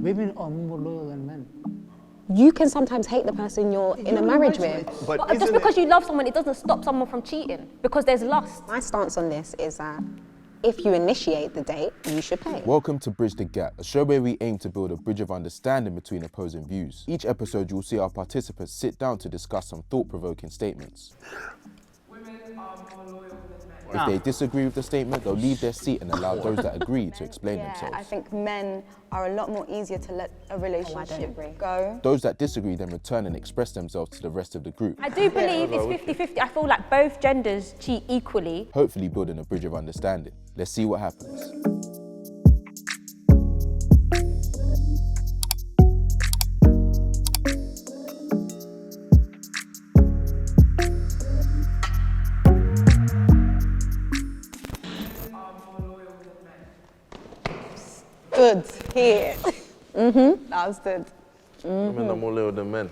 Women are more loyal than men. You can sometimes hate the person you're in a marriage with. But just because you love someone, it doesn't stop someone from cheating because there's lust. My stance on this is that if you initiate the date, you should pay. Welcome to Bridge the Gap, a show where we aim to build a bridge of understanding between opposing views. Each episode, you'll see our participants sit down to discuss some thought-provoking statements. Women are more loyal than men. If they disagree with the statement, they'll leave their seat and allow those that agree to explain themselves. I think men are a lot more easier to let a relationship go. Those that disagree then return and express themselves to the rest of the group, I do believe it's 50-50. I feel like both genders cheat equally. hopefully building a bridge of understanding. Let's see what happens. Good here. That was good. Women are more loyal than men.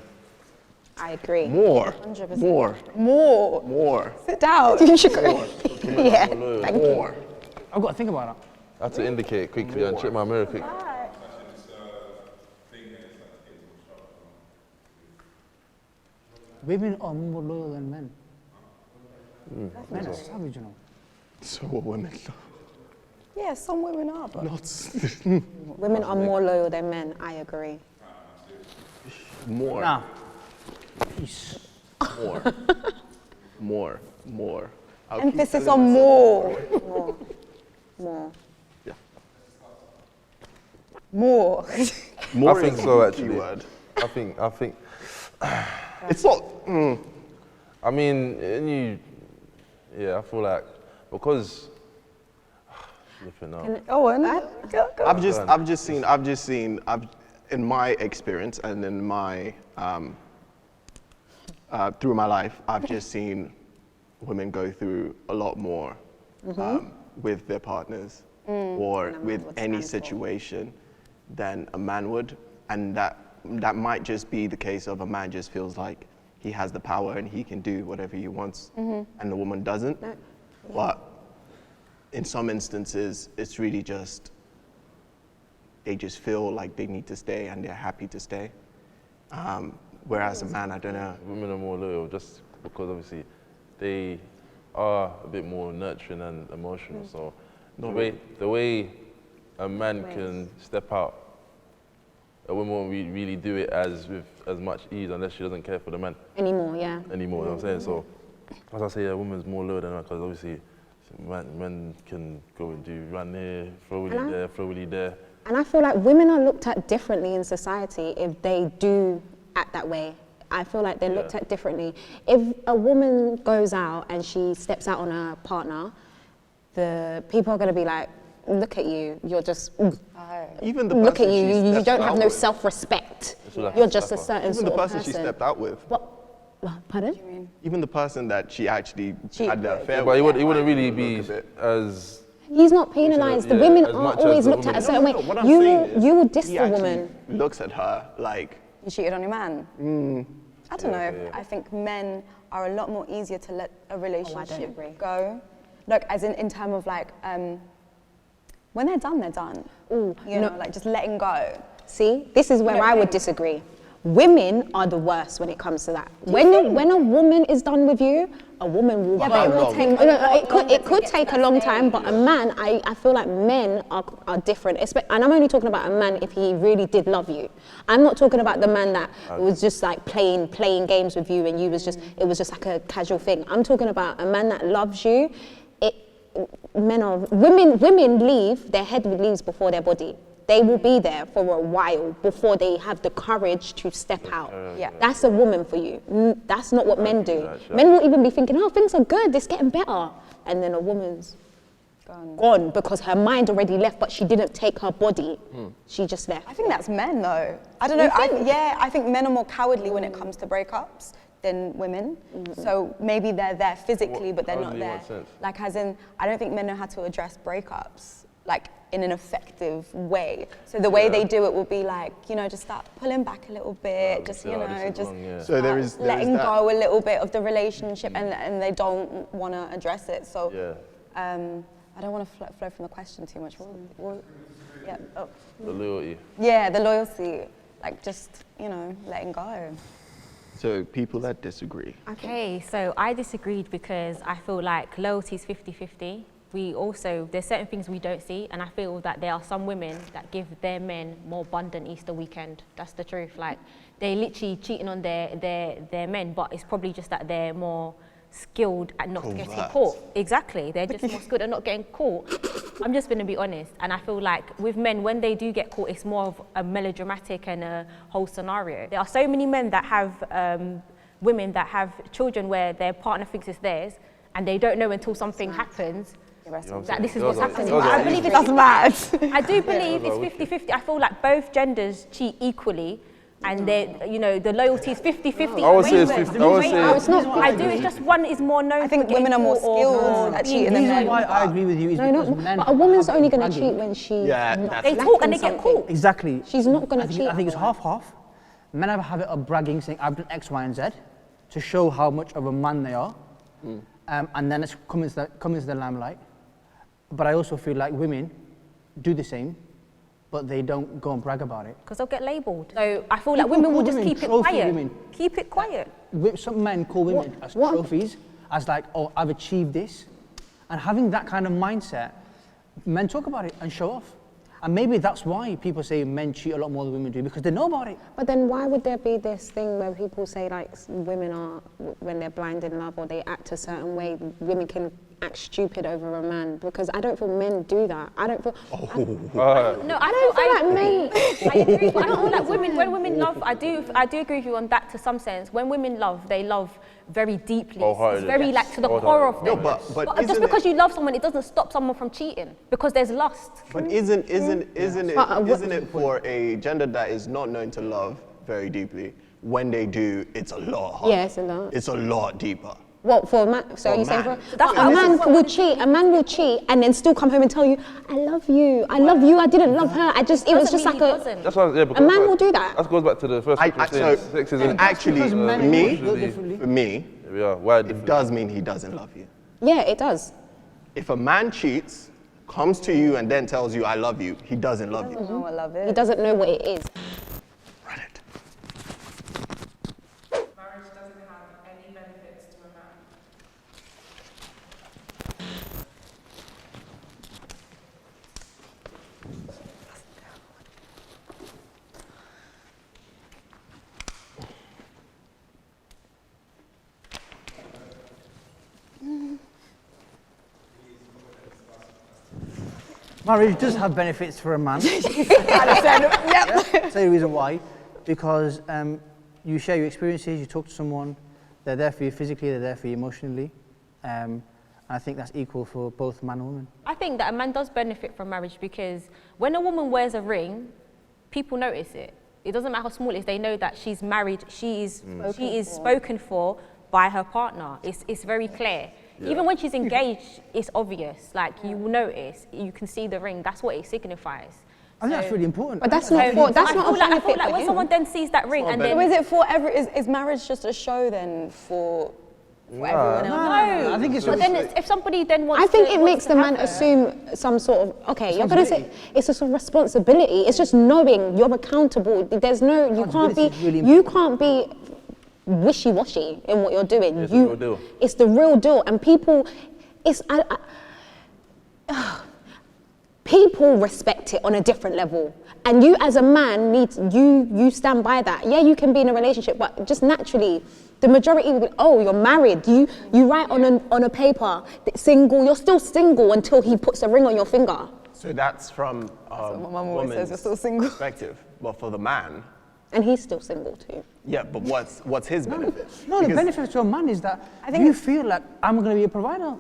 I agree. More. 100%. More. More. More. Sit down. You should go. Yeah, thank you. More. I've got to think about that. I have to indicate it quickly and check my mirror quick. Women are more loyal than men. Men are savage, you know. So are women. Yeah, some women are, but Not Women are more loyal than men, I agree. more. Nah. Peace. More. More. More. I'll keep emphasis telling on myself more. More. Yeah. More. More I think is so, the actually. key word. I think. It's not. I mean, I feel like because. Flipping out. Owen. I've just seen in my experience and in my through my life, I've just seen women go through a lot more with their partners or with any situation than a man would, and that might just be the case of a man just feels like he has the power and he can do whatever he wants, and the woman doesn't. But in some instances, it's really just, they just feel like they need to stay and they're happy to stay. Whereas a man, I don't know. Women are more loyal just because obviously they are a bit more nurturing and emotional. So the way a man can step out, a woman won't really do it with as much ease unless she doesn't care for the man Anymore, yeah. anymore. You know what I'm saying? So as I say, a woman's more loyal than a man because obviously men can go and do run here, throw willy there, throw willy there. And I feel like women are looked at differently in society if they do act that way. I feel like they're looked at differently. If a woman goes out and she steps out on her partner, the people are going to be like, look at you, you're just, Even the look at person she you, you stepped don't out have no with. self-respect. like You're a just a stepper. certain Even sort the of person person. she stepped out with. What? Pardon? Even the person that she actually had the affair But with. he wouldn't really Look be at it. as. He's not penalised. The Yeah, women as are much as always the looked at a woman. certain way. What I'm saying is, You will diss he the actually woman. looks at her like, You cheated on your man. I don't know. I think men are a lot more easier to let a relationship agree. go. Look, as in terms of like, when they're done, they're done. Ooh, You know, like just letting go. See, this is where I would disagree. Women are the worst when it comes to that. When a woman is done with you, a woman will go. but it will take a lot It longer could to get take to a that long stage. time, but a man, I feel like men are different. And I'm only talking about a man if he really did love you. I'm not talking about the man that was just like playing games with you and it was just like a casual thing. I'm talking about a man that loves you. Women leave, their head leaves before their body. They will be there for a while before they have the courage to step out. Yeah. That's a woman for you. That's not what men do. Men will even be thinking, oh, things are good, it's getting better. And then a woman's gone because her mind already left, but she didn't take her body. She just left. I think that's men though. I don't know. I think men are more cowardly when it comes to breakups than women. So maybe they're there physically, but they're not Cowardly in there. what sense? Like as in, I don't think men know how to address breakups like in an effective way. So the way they do it will be like, you know, just start pulling back a little bit, just, you know, just So there is letting that. go a little bit of the relationship and they don't want to address it. So I don't want to flow from the question too much. Yeah. Oh. The loyalty. Yeah, the loyalty, like just, you know, letting go. So people that disagree. Okay, so I disagreed because I feel like loyalty is 50-50. There's certain things we don't see, and I feel that there are some women that give their men more bun than Easter weekend. That's the truth. Like, they're literally cheating on their men, but it's probably just that they're more skilled at not getting caught. Exactly, they're just more skilled at not getting caught. I'm just gonna be honest, and I feel like with men, when they do get caught, it's more of a melodramatic and a whole scenario. There are so many men that have women that have children where their partner thinks it's theirs, and they don't know until something happens that this is what's happening. I believe That's mad. I do believe it's 50-50. I feel like both genders cheat equally, and the loyalty is 50-50. I would say it's 50. I would say It's not. I do. It's just one is more known. I think women are more skilled at cheating The than reason men. why I agree with you is No, because not. men. But a woman's have only a going to bragging. cheat when she. Yeah, that's- They talk and they get caught. Exactly. She's not going to cheat. I think it's half-half. Men have a habit of bragging, saying, I've done X, Y, and Z, to show how much of a man they are. And then it's come into the limelight. But I also feel like women do the same, but they don't go and brag about it. Because they'll get labelled. So I feel like People women will call just women keep it trophy quiet. women. Keep it quiet. Some men call women as trophies, as like, oh, I've achieved this. And having that kind of mindset, men talk about it and show off. And maybe that's why people say men cheat a lot more than women do, because they know about it. But then why would there be this thing where people say like women are, when they're blind in love or they act a certain way, women can act stupid over a man? Because I don't feel men do that. I don't feel. No, I feel like men. I agree. But I don't feel like women. When women love, I do agree with you on that to some sense. When women love, they love very deeply. It's very like to the core of them. but just isn't because it- you love someone, it doesn't stop someone from cheating because there's lust. But isn't it for a gender that is not known to love very deeply? When they do, it's a lot harder. Yeah, it's a lot. It's a lot deeper. What for a man? So For a you saying man. for That's a what man this is what will cheat. A man will cheat and then still come home and tell you, "I love you. I love you. I didn't love her. I just. It was just Doesn't like mean a." he doesn't. that's why. Yeah, because man will do that. That goes back to the first. So sex is actually, Because men me, are differently. for me, yeah, why it different? does mean he doesn't love you. Yeah, it does. If a man cheats, comes to you and then tells you I love you, he doesn't love you. Oh, I love it. He doesn't know what it is. Run it. Marriage doesn't have any benefits to a man. Marriage does have benefits for a man. Tell you the reason why. Because you share your experiences, you talk to someone, they're there for you physically, they're there for you emotionally. And I think that's equal for both man and woman. I think that a man does benefit from marriage because when a woman wears a ring, people notice it. It doesn't matter how small it is, they know that she's married, she is spoken for by her partner. It's very clear. Even when she's engaged, it's obvious. Like, you will notice, you can see the ring, that's what it signifies. I think that's really important. But that's not for. That's I not feel a like, benefit when for him. someone then sees that ring and So then... is it for is marriage just a show then for everyone else? No, I think it's but then if somebody then wants I think to, it wants makes to the man have her- assume some sort of, okay, you're going to say, it's just a responsibility. It's just knowing you're accountable. There's no, you can't be, Accountability is really you can't be wishy-washy in what you're doing. It's the real deal. It's the real deal. And people, people respect it on a different level. And you as a man you stand by that. Yeah, you can be in a relationship, but just naturally, the majority will be, oh, you're married. You write on a paper, single, you're still single until he puts a ring on your finger. So that's from what my mum always says, woman's you're still single. perspective. But for the man, And he's still single too. yeah, but what's his benefit? No, the Because- benefit to a man is that think you feel like I'm going to be a provider.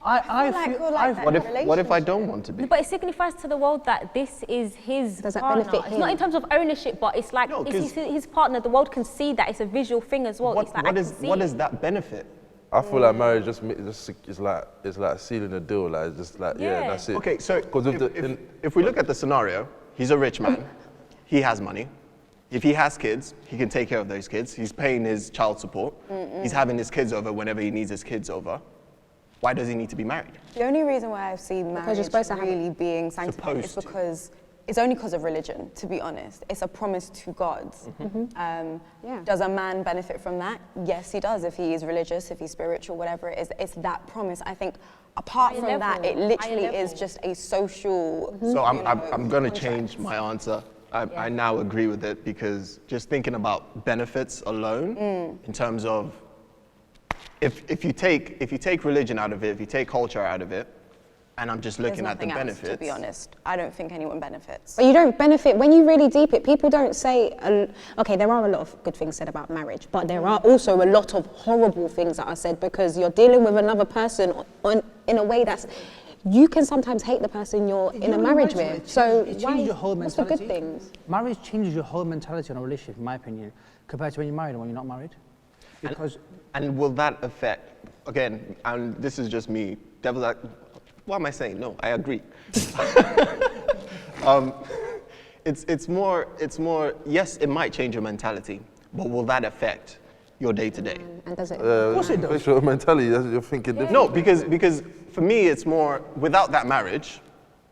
I like feel we're like that. What if I don't want to be? But it signifies to the world that this is his Does that partner. benefit It's not him? in terms of ownership, but it's like No, it's 'cause- his partner. The world can see that. It's a visual thing as well. It's like, I can see what it. is that benefit? I feel like marriage just is like sealing a deal. Like, it's just like, yeah, Yeah. that's it. Okay, so 'Cause of if we look at the scenario, he's a rich man, he has money. If he has kids, he can take care of those kids. He's paying his child support. He's having his kids over whenever he needs his kids over. why does he need to be married? The only reason why I've seen you're marriage supposed to have really being sanctified is Supposed to. because it's only because of religion, to be honest. It's a promise to God. Yeah. Does a man benefit from that? Yes, he does. If he is religious, if he's spiritual, whatever it is, it's that promise. I think apart High from that, level, it literally high is level. just a social. So I'm going to contract. change my answer. I now agree with it because just thinking about benefits alone, in terms of if you take religion out of it, if you take culture out of it, and I'm just There's looking at the nothing else, benefits. to be honest, I don't think anyone benefits. But you don't benefit when you really deep it. People don't say, okay, there are a lot of good things said about marriage, but there are also a lot of horrible things that are said because you're dealing with another person in a way that's, you can sometimes hate the person you're in a marriage with. So it why, changes your whole what's the mentality. good things? Marriage changes your whole mentality on a relationship, in my opinion, compared to when you're married and when you're not married. Because And will that affect, again, and this is just me, what am I saying? No, I agree. It's more, yes, it might change your mentality, but will that affect your day to day? And does it? of course it does. What's your mentality? You're thinking different. No, because for me, it's more, without that marriage,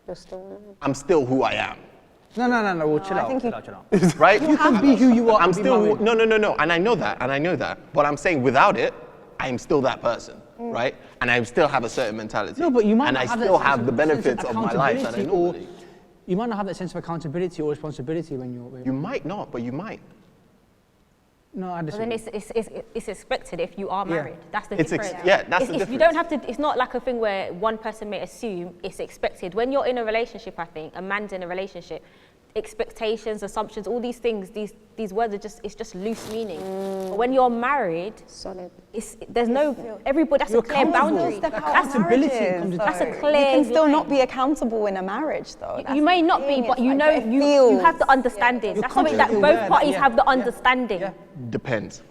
You're still, I'm still who I am, No, well, chill out, think chill you- out, chill out. right? You can be who you are I'm and be still, married. no, and I know that. But I'm saying without it, I am still that person, right? And I still have a certain mentality. No, but you might and not I have still that have sense the of- sense benefits of my life that I accountability or normally. you might not have that sense of accountability or responsibility when you're. You might not, but you might. No, I But then disagree. it's expected if you are Yeah. married. That's the It's difference. that's the If you difference. don't have to, it's not like a thing where one person may assume, it's expected. When you're in a relationship, I think, a man's in a relationship, expectations, assumptions, all these things, these words are just, it's just loose meaning. But when you're married, solid. there's no, everybody, that's You're a clear accountable. boundary. Step out of Accountability marriages, comes into though. That's a You clear can still line. not be accountable in a marriage, though. That's You may the not be, thing, but it's you like, know, it you have feels- the understanding. You're That's something that consciously both aware that, parties yeah, have the yeah, understanding. yeah. Depends.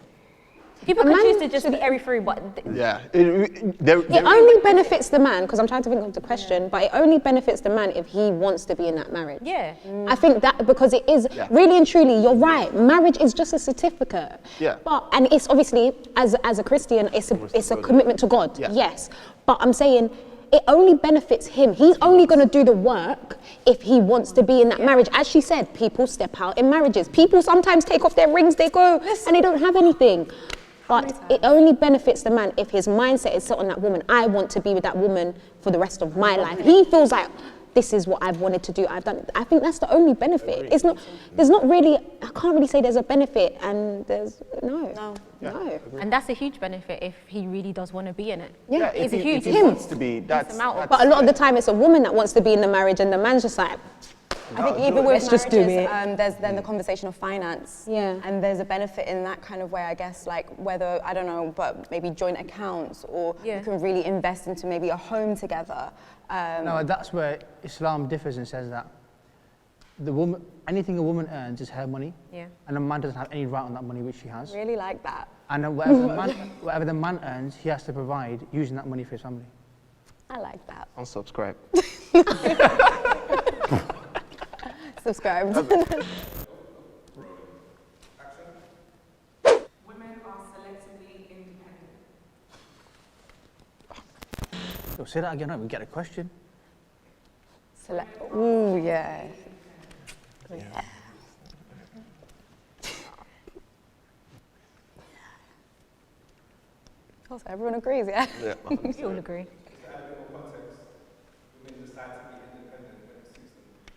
People A can man choose to just be should- airy through, but Yeah. It only benefits the man, because I'm trying to think of the question, but it only benefits the man if he wants to be in that marriage. yeah. I think that because it is really and truly, you're right. Marriage is just a certificate. Yeah. But and it's obviously as a Christian, it's a commitment to God. Yeah. Yes. But I'm saying it only benefits him. He's only going to do the work if he wants to be in that marriage. As she said, people step out in marriages. People sometimes take off their rings, they go, and they don't have anything. But it only benefits the man if his mindset is set on that woman. I want to be with that woman for the rest of my life. He feels like this is what I've wanted to do. I've done. I think that's the only benefit. It's not. There's not really. I can't really say there's a benefit, and there's no. And that's a huge benefit if he really does want to be in it. Yeah, It's a if huge he wants to be, that's amount of- But a lot of the time, it's a woman that wants to be in the marriage, and the man's just like, I think even with Let's just do marriages, it. there's then the conversation of finance. Yeah. And there's a benefit in that kind of way, I guess, like whether, I don't know, but maybe joint accounts or Yeah. you can really invest into maybe a home together. No, that's where Islam differs and says that the woman, anything a woman earns is her money, Yeah. and a man doesn't have any right on that money which she has. Really like that. And then whatever the man earns, he has to provide using that money for his family. I like that. unsubscribe. Subscribe. Women are selectively independent. So say that again, we get a question. Ooh, yeah. Also, everyone agrees, yeah? Yeah. We all agree.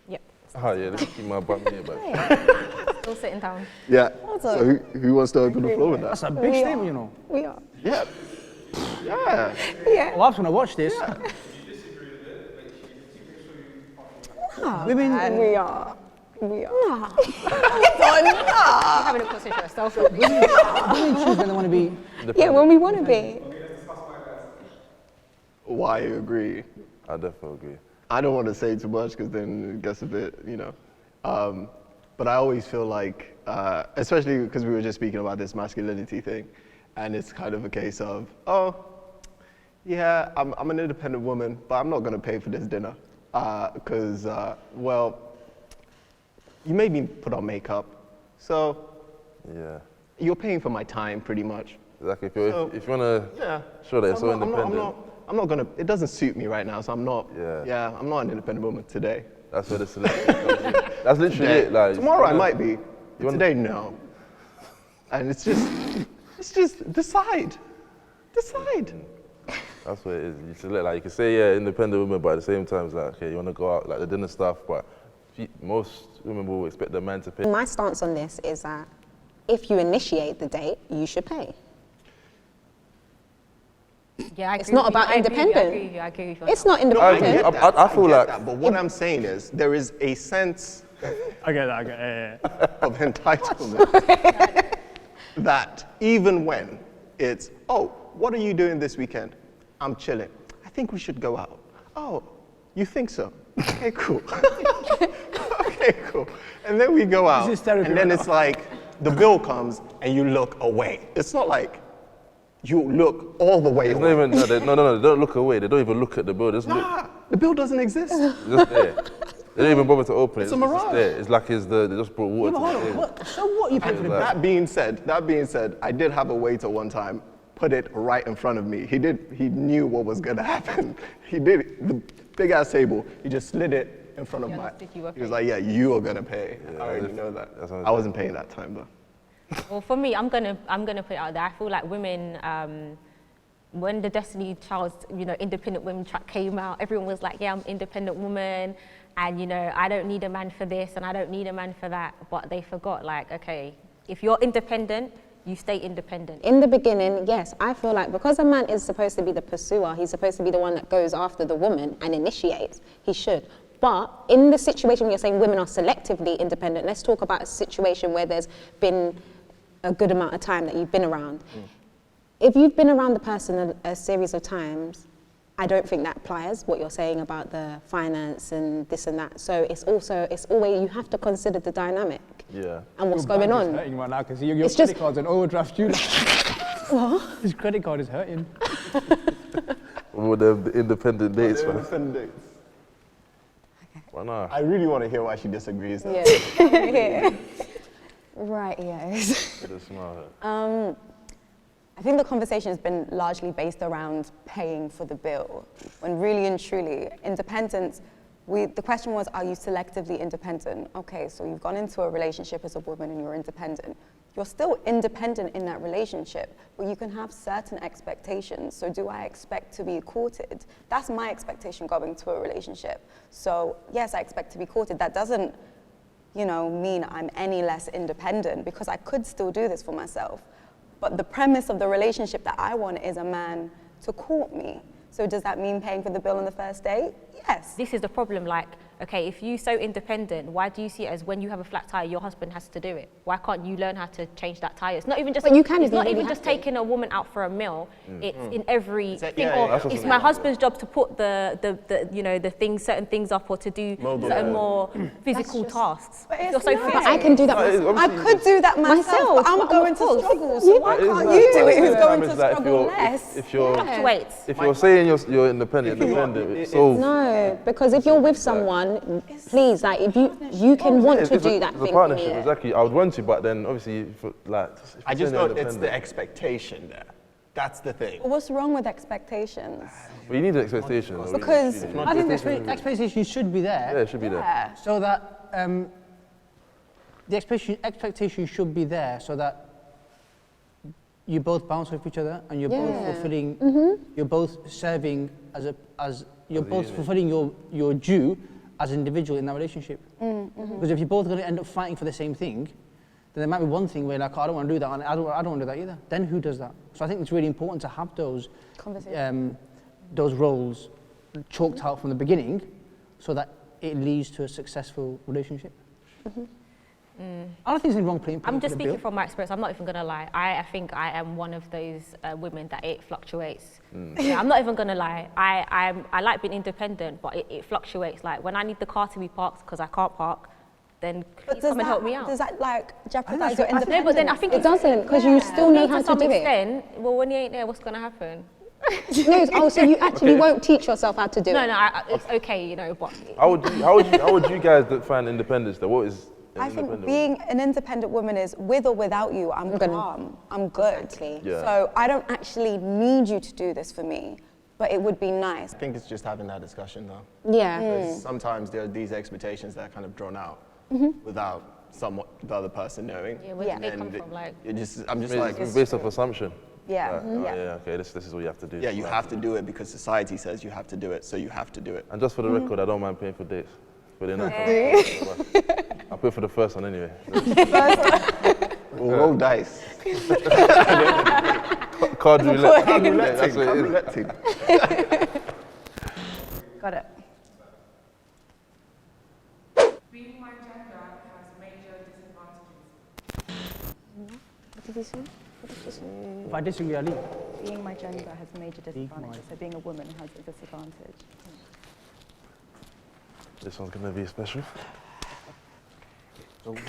Yep. Oh yeah, let me keep my butt here, but Still sitting down. Yeah. So who wants to open the floor with that? That's a big statement, you know. We are. Yeah. Yeah. Oh, I was gonna watch this. Women, And we are. We are. You're having a conversation yourself. women choose when they want to be. Yeah, when we want to be. Why you agree? I definitely agree. I don't want to say too much because then it gets a bit, but I always feel like, especially because we were just speaking about this masculinity thing, and it's kind of a case of, oh, yeah, I'm an independent woman, but I'm not going to pay for this dinner because, well, you made me put on makeup, so Yeah. you're paying for my time pretty much. Like if So- you wanna Yeah. show that it's so I'm not- independent. I'm not gonna. It doesn't suit me right now, so I'm not. Yeah. I'm not an independent woman today. That's where the selection comes in. That's literally Today. it. Like Tomorrow I might be. But wanna- today, no. And it's just decide. Decide. That's what it is. You select, like, you can say, yeah, independent women, but at the same time, it's like, okay, you want to go out, like the dinner stuff, but most women will expect the man to pay. My stance on this is that if you initiate the date, you should pay. Yeah, I It's agree not with you. about I agree with you, independent. I agree with you. It's not No, I independent. get that. I feel get like- that, but what I'm saying is there is a sense I get that. of entitlement that even when it's, oh, what are you doing this weekend? I'm chilling. I think we should go out. Oh, you think so? Okay, cool. Okay, cool. And then we go out, is therapy and then right it's like the bill comes and you look away. It's not like you look all the way It's away. not even, no, they don't look away. They don't even look at the bill. They just look, Nah, the bill doesn't exist. it's just there. They don't even bother to open it. It's a just mirage. there. It's like they just brought water to the table. So what you pay for the bill? That being said, I did have a waiter one time put it right in front of me. He knew what was gonna happen. He did it, the big ass table. He just slid it in front of my. understood you were He was paying. like, "Yeah, you are gonna pay." I already that's- know that. that's what I wasn't paying that time though. Well, for me, I'm gonna put it out there. I feel like women, when the Destiny Child's, independent women track came out, everyone was like, yeah, I'm an independent woman, and I don't need a man for this, and I don't need a man for that. But they forgot, like, okay, if you're independent, you stay independent. In the beginning, yes, I feel like because a man is supposed to be the pursuer, he's supposed to be the one that goes after the woman and initiates, he should. But in the situation where you're saying women are selectively independent, let's talk about a situation where there's been a good amount of time that you've been around. If you've been around the person a series of times, I don't think that applies, what you're saying about the finance and this and that. So it's always, you have to consider the dynamic Yeah. and what's Your going bank is on. hurting right now because your It's credit just- card's an overdraft due. What? His credit card is hurting. With the independent dates, man. Independent dates. Why not? I really want to hear why she disagrees. Though. Yeah. Right, yes. With a smile. I think the conversation has been largely based around paying for the bill, when really and truly, independence, the question was, are you selectively independent? Okay, so you've gone into a relationship as a woman and you're independent. You're still independent in that relationship, but you can have certain expectations. So do I expect to be courted? That's my expectation going to a relationship. So yes, I expect to be courted. That doesn't, mean I'm any less independent, because I could still do this for myself. But the premise of the relationship that I want is a man to court me. So does that mean paying for the bill on the first date? Yes. This is the problem, like, okay, if you're so independent, why do you see it as when you have a flat tire, your husband has to do it? Why can't you learn how to change that tire? It's not even just, But you can if it's you not really even just have to. taking a woman out for a meal. It's in every thing, yeah, or yeah, it's my husband's job to put the things, certain things up, or to do certain more physical tasks. But You're it's so not. physical. I can do that It's myself. I could do that myself, but I'm but going of to course. struggle. So why It is can't like- you do it? Who's at the going same to time, it's like struggle less? if you're Fluctuates. if you're saying you're independent, so No, because if you're with someone, please, like, if you can want to do that it's a thing. partnership, Yeah. exactly. I would want to, but then obviously, if I you're just saying thought you're it's the independent- expectation there. That's the thing. What's wrong with expectations? But you need an expectation. though, really. Because I think the expectation should be there. Yeah, it should be there. yeah, So that the expectation should be there so that you both bounce off each other and you're both fulfilling, you're both serving as you're both fulfilling your due as an individual in that relationship. Because if you're both going to end up fighting for the same thing, then there might be one thing where like, oh, I don't want to do that, and I don't want to do that either. Then who does that? So I think it's really important to have those roles chalked out from the beginning, so that it leads to a successful relationship. I don't think there's anything wrong playing. I'm just for the speaking bill. from my experience. I'm not even gonna lie. I think I am one of those women that it fluctuates. Yeah, I'm not even gonna lie. I like being independent, but it fluctuates. Like when I need the car to be parked because I can't park, then please come and help me out. Does that like jeopardize that's your right. I independence? No, but then I think It doesn't, because you still know how to to some do it. extent. Well, when you ain't there, what's gonna happen? No, so you actually won't teach yourself how to do No, it. it's okay, but How would you guys define independence? Though, what is an I think independent being an independent woman is with or without you, I'm calm, I'm good. Exactly. Yeah. So I don't actually need you to do this for me. But it would be nice. I think it's just having that discussion though. Yeah. Because sometimes there are these expectations that are kind of drawn out without the other person knowing. Yeah, where did they And come from? Like, I'm just like, based off assumption. Yeah. Like, oh, Yeah. yeah, okay, this is what you have to do. yeah, you have to do it because society says you have to do it, so you have to do it. And just for the record, I don't mind paying for dates. But then I'll pay for the first one anyway. We'll roll dice. Card roulette. Card Yeah, roulette that's team, what card it is. roulette team. Got it. Being my gender has major disadvantages. What did he say? What did she say? If I disagree, I leave. Being my gender has major Being disadvantages, so being a woman has a disadvantage. This one's gonna be special. So what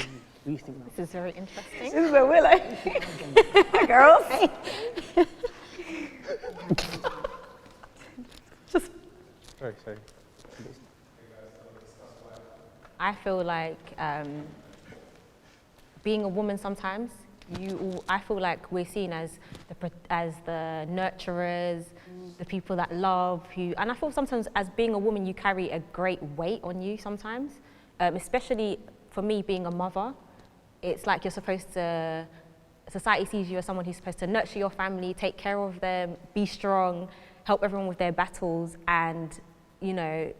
do you think now? this is very interesting. This is where we're like, hi girls. Just Sorry. I feel like being a woman sometimes, I feel like we're seen as the nurturers, the people that love, and I feel sometimes as being a woman you carry a great weight on you sometimes, especially for me being a mother. It's like you're supposed to, society sees you as someone who's supposed to nurture your family, take care of them, be strong, help everyone with their battles, and you know,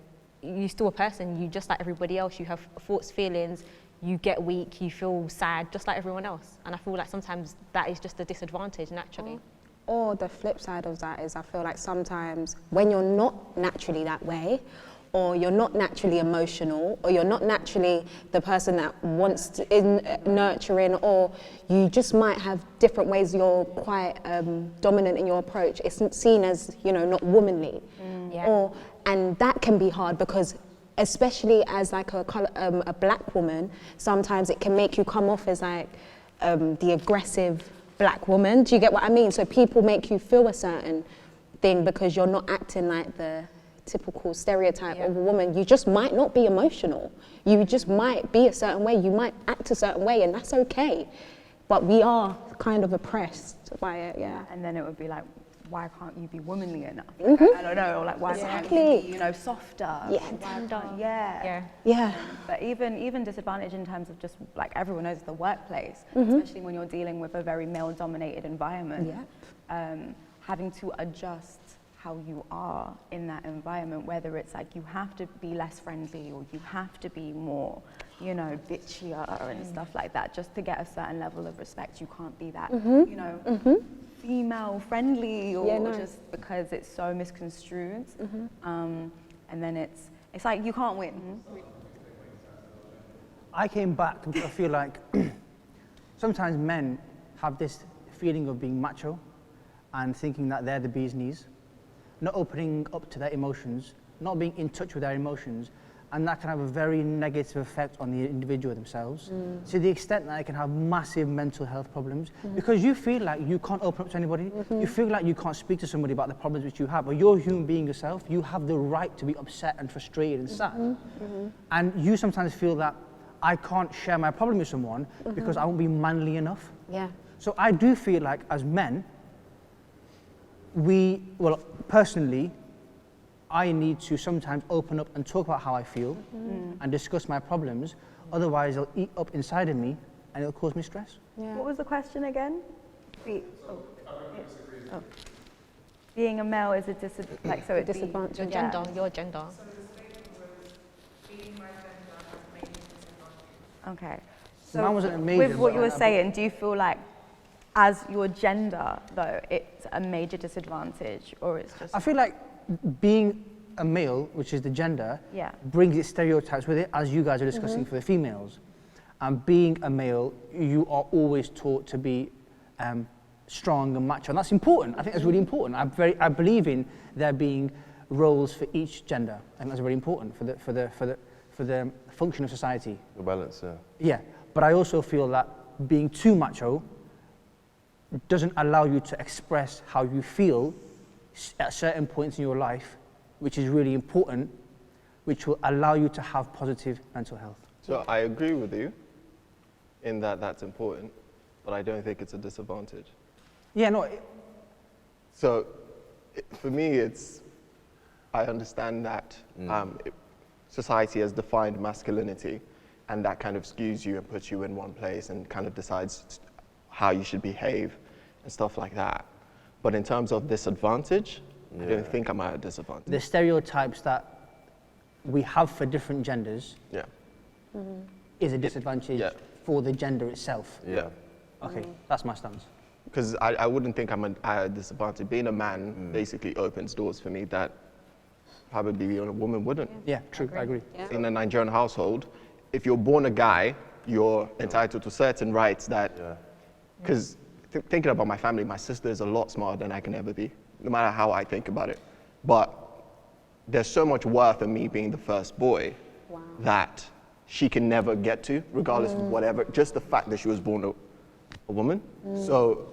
you're still a person, you just like everybody else, you have thoughts, feelings, you get weak, you feel sad, just like everyone else. And I feel like sometimes that is just a disadvantage naturally. Or the flip side of that is I feel like sometimes when you're not naturally that way, or you're not naturally emotional, or you're not naturally the person that wants to nurturing, or you just might have different ways you're quite dominant in your approach, it's seen as, you know, not womanly. Yeah. And that can be hard because especially as like a black woman, sometimes it can make you come off as like the aggressive black woman. Do you get what I mean? So people make you feel a certain thing because you're not acting like the typical stereotype of a woman. You just might not be emotional. You just might be a certain way. You might act a certain way, and that's okay. But we are kind of oppressed by it, yeah. and then it would be like, why can't you be womanly enough? Mhm. I don't know, or like why can't Exactly. you be, you know, softer? Yeah. Why can't- yeah. Yeah. But even disadvantage in terms of just like everyone knows the workplace, Mm-hmm. especially when you're dealing with a very male-dominated environment, having to adjust how you are in that environment, whether it's like you have to be less friendly or you have to be more, you know, bitchier and stuff like that, just to get a certain level of respect. You can't be that, you know, female friendly or just because it's so misconstrued. And then it's like you can't win. I came back because I feel like sometimes men have this feeling of being macho and thinking that they're the bee's knees, not opening up to their emotions, not being in touch with their emotions, and that can have a very negative effect on the individual themselves, to the extent that it can have massive mental health problems, because you feel like you can't open up to anybody, you feel like you can't speak to somebody about the problems which you have, but you're a human being yourself, you have the right to be upset and frustrated and sad. And you sometimes feel that I can't share my problem with someone because I won't be manly enough. Yeah. So I do feel like as men, personally, I need to sometimes open up and talk about how I feel and discuss my problems. Otherwise, it'll eat up inside of me and it'll cause me stress. Yeah. What was the question again? Being a male is a disadvantage. So it's Disadvantage. Your gender, your gender. So the statement was, being my gender has major disadvantages. Okay. Mine wasn't a major, with what but you were I- saying, do you feel like as your gender, though, it's a major disadvantage, or it's just... I feel like being a male, which is the gender, Yeah. brings its stereotypes with it, as you guys are discussing for the females. And being a male, you are always taught to be strong and macho, and that's important. I think that's really important. I believe in there being roles for each gender. I think that's very important for the function of society. The balance, yeah. Yeah, but I also feel that being too macho doesn't allow you to express how you feel at certain points in your life, which is really important, which will allow you to have positive mental health. So I agree with you in that that's important, but I don't think it's a disadvantage. Yeah, no, So For me, I understand that society has defined masculinity, and that kind of skews you and puts you in one place and kind of decides how you should behave and stuff like that. But in terms of disadvantage, I don't think I'm at a disadvantage. The stereotypes that we have for different genders is a disadvantage for the gender itself. Yeah. Okay, that's my stance. Because I wouldn't think I'm at a disadvantage. Being a man basically opens doors for me that probably a woman wouldn't. Yeah, true, I agree. Yeah. In a Nigerian household, if you're born a guy, you're entitled to certain rights that, because thinking about my family, my sister is a lot smarter than I can ever be, no matter how I think about it. But there's so much worth in me being the first boy that she can never get to, regardless of whatever, just the fact that she was born a woman. So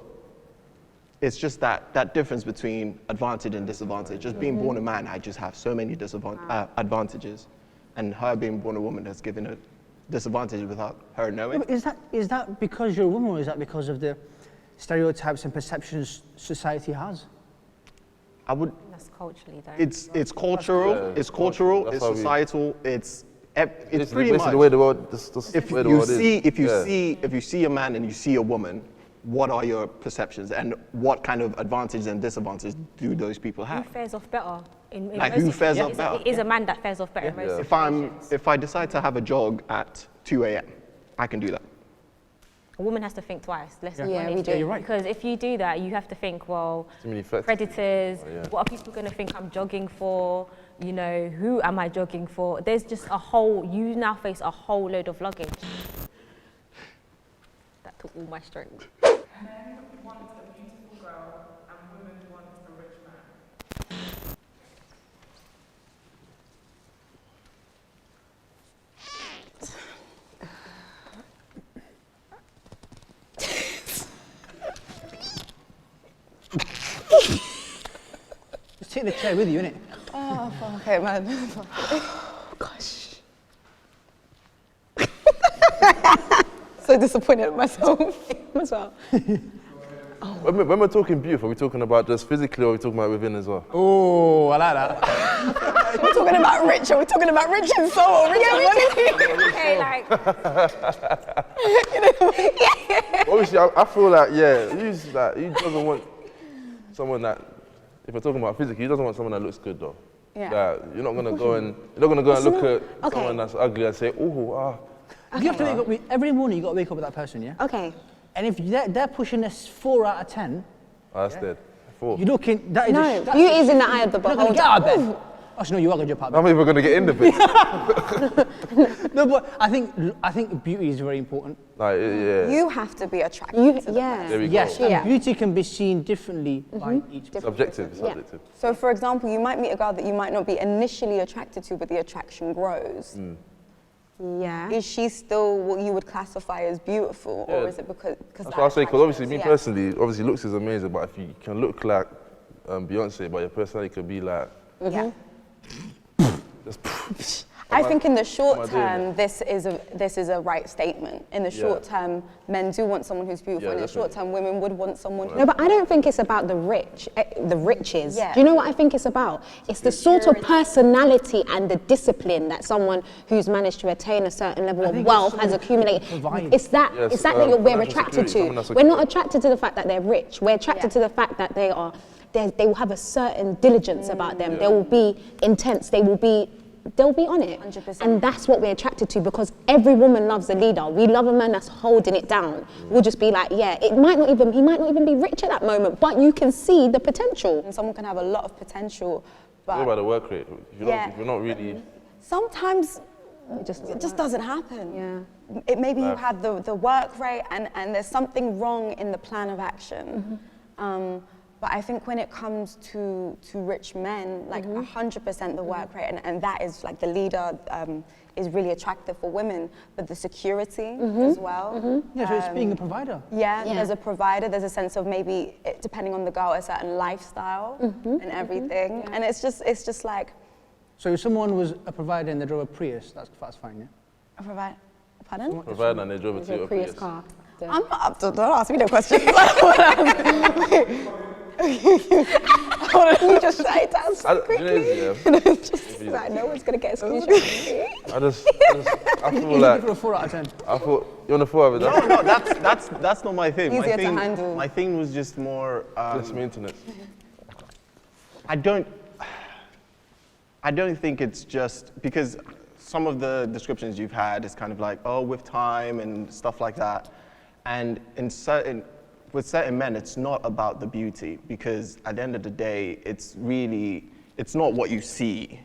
it's just that difference between advantage and disadvantage. Just being born a man, I just have so many advantages. And her being born a woman has given her disadvantage without her knowing. Is that because you're a woman, or is that because of the stereotypes and perceptions society has? That's culturally though. It's cultural, it's cultural, That's it's how we- societal, it's pretty basically much. the way the world, If where the you world see, is. if you see a man and you see a woman, what are your perceptions and what kind of advantages and disadvantages do those people Who have? fares off better? In Like, most who fares situations. off better? It is a man that fares off better in most situations. If I decide to have a jog at 2 a.m., I can do that. A woman has to think twice. Let's be Yeah, we honest. do. Yeah, you're right. Because if you do that, you have to think, well, Too many factors. predators, what are people going to think I'm jogging for? You know, who am I jogging for? There's just you now face a whole load of luggage. That took all my strength. Men want a beautiful girl and women want a rich man. Just take the chair with you, innit? Oh, okay, man. Gosh. So disappointed in myself. Myself. When we're talking beautiful, are we talking about just physically, or are we talking about within as well? Oh, I like that. We're talking about rich, or we're talking about rich in soul, rich in money. Okay, like, Obviously, I feel like, he doesn't want someone that, if we're talking about physically, he doesn't want someone that looks good though. Yeah. That you're not gonna go and look at someone that's ugly and say, You have to wake up every morning. You got to wake up with that person, yeah. Okay. And if they're pushing a 4 out of 10, that's dead. 4. you're looking. That is No, that's beauty is in the eye of the You're not gonna beholder. get out of bed. Actually, no, you are gonna jump out of bed. I'm even gonna get in the bed. No, but I think beauty is very important. Like, yeah. You have to be attracted to the There we Yes, go. and Yeah. beauty can be seen differently by each person. Subjective. Yeah. Subjective. So, for example, you might meet a girl that you might not be initially attracted to, but the attraction grows. Yeah. Is she still what you would classify as beautiful, or Yeah. is it because That's what I say. Because obviously, me yeah. personally, obviously looks is amazing. But if you can look like Beyonce, but your personality could be like, Yeah. just I think in the am I short doing term, this is a right statement. In the short term, men do want someone who's beautiful. Yeah, in the short term, women would want someone who No, but I don't think it's about the riches. Yeah. Do you know what I think it's about? It's the sort of personality and the discipline that someone who's managed to attain a certain level I of think it's wealth someone has who accumulated. provides. It's that Yes, we're financial attracted security, to. someone that's We're not secure. attracted to the fact that they're rich. We're attracted to the fact that they will have a certain diligence about them. They will be intense. They'll be on it. 100%. And that's what we're attracted to, because every woman loves a leader. We love a man that's holding it down. We'll just be like, yeah, he might not even be rich at that moment, but you can see the potential. and someone can have a lot of potential, what about but the work rate? If you're not really, sometimes It just it just doesn't happen. Yeah. Maybe you have the work rate and there's something wrong in the plan of action. But I think when it comes to rich men, like 100% the work rate, and that is like the leader is really attractive for women, but the security as well. Yeah, so it's being a provider. Yeah, Yeah. there's a provider, there's a sense of maybe, depending on the girl, a certain lifestyle and everything. And it's just like, So if someone was a provider and they drove a Prius, that's fine, yeah. a provider, pardon? provided and they drove it to your Prius Prius. car. I'm not up to, don't ask me no questions. You just shut it down so quickly. Yeah, Like, no one's gonna get a screenshot of me. I feel like For a 4 out of 10. I thought you want a 4 of it. No, that's not my thing. Easier to handle. My thing was just more. Just maintenance. I don't think it's just because some of the descriptions you've had is kind of like, oh, with time and stuff like that. And with certain men, it's not about the beauty, because at the end of the day, it's not what you see.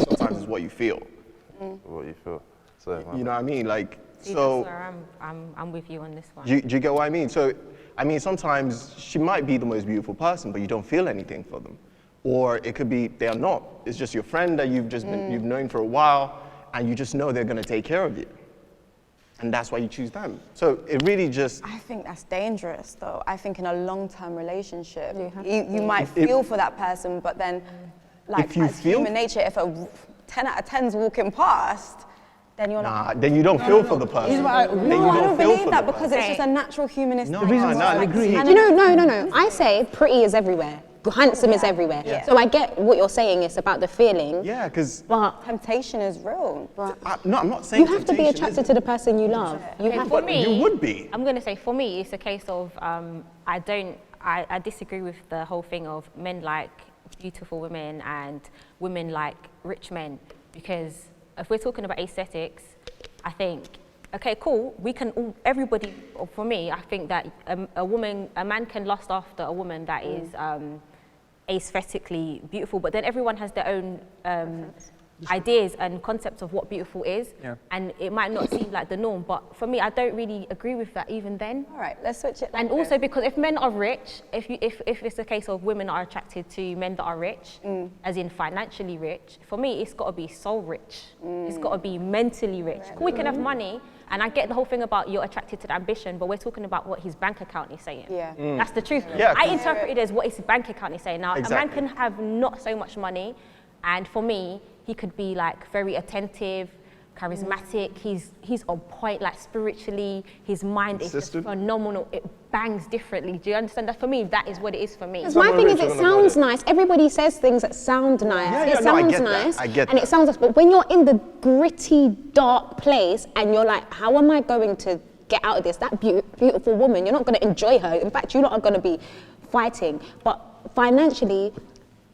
Sometimes it's what you feel. What you feel. So, You know what I mean? Like, See, so. that's where I'm with you on this one. Do you get what I mean? So, I mean, sometimes she might be the most beautiful person, but you don't feel anything for them. Or it could be they are not. It's just your friend that you've known for a while, and you just know they're going to take care of you. And that's why you choose them. So it really just... I think that's dangerous, though. I think in a long-term relationship, you might feel for that person, but then, like, as human nature, if a 10 out of 10's walking past, then you're like... then you don't feel for the person. I don't believe that, because it's just a natural humanistic... I agree. No. I say pretty is everywhere. Handsome is everywhere. Yeah. So I get what you're saying. It's about the feeling. Yeah, because... But Temptation is real. But No, I'm not saying you have to be attracted to the person you love. You have For to. me, you would be. I'm going to say, for me, it's a case of I disagree with the whole thing of men like beautiful women and women like rich men, because if we're talking about aesthetics, I think, okay, cool, we can all, everybody, for me, I think that a man can lust after a woman that is aesthetically beautiful, but then everyone has their own ideas and concepts of what beautiful is, and it might not seem like the norm, but for me, I don't really agree with that even then. all right, let's switch it. And also because if men are rich, if it's a case of women are attracted to men that are rich, as in financially rich, for me it's got to be soul rich. It's got to be mentally rich. We can have money, and I get the whole thing about you're attracted to the ambition, but we're talking about what his bank account is saying. Yeah. That's the truth. Yeah, I interpret it as what his bank account is saying. Now, Exactly. a man can have not so much money, and for me, he could be like very attentive, charismatic, he's on point, like spiritually, his mind is just phenomenal, it bangs differently. Do you understand that? For me, that is what it is for me. Because my thing is, it sounds nice. Everybody says things that sound nice. It sounds nice, I get and that. it sounds nice. But when you're in the gritty, dark place, and you're like, how am I going to get out of this? That beautiful woman, you're not going to enjoy her. In fact, you're not going to be fighting. But financially,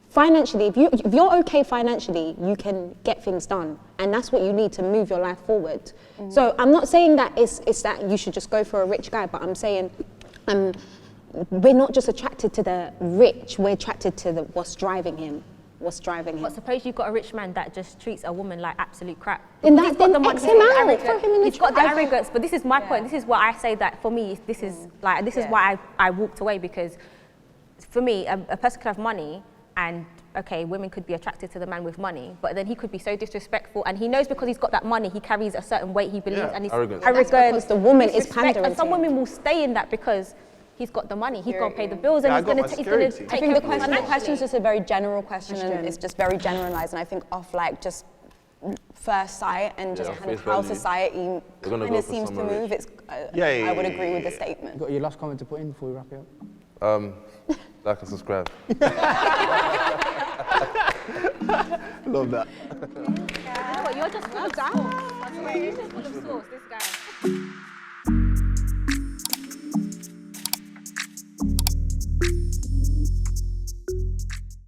if you're okay financially, you can get things done, and that's what you need to move your life forward. So I'm not saying that it's that you should just go for a rich guy, but I'm saying we're not just attracted to the rich, we're attracted to what's driving him. But suppose you've got a rich man that just treats a woman like absolute crap. Then He's got the money, X him out, throw him in the he's got the trash. arrogance, but this is my point. This is why I say that for me, this is why I walked away, because for me, a person could have money, and okay, women could be attracted to the man with money, but then he could be so disrespectful, and he knows because he's got that money, he carries a certain weight, he believes, and he's arrogant. That's because the woman is disrespect, pandering and some to him. women will stay in that because he's got the money, he's got to pay the bills, and Yeah, he's I got going my to take security. care I think of the him question is financially. just a very general question, and it's just very generalized, and I think off like just first sight and just kind of face how value. society gonna kind go of for seems to someone move. rich. It's Yeah, I would yeah, agree with the yeah. statement. Got your last comment to put in before we wrap it up? Like and subscribe. Love that. You know what, you're just full of sauce. You're just full of sauce, this guy.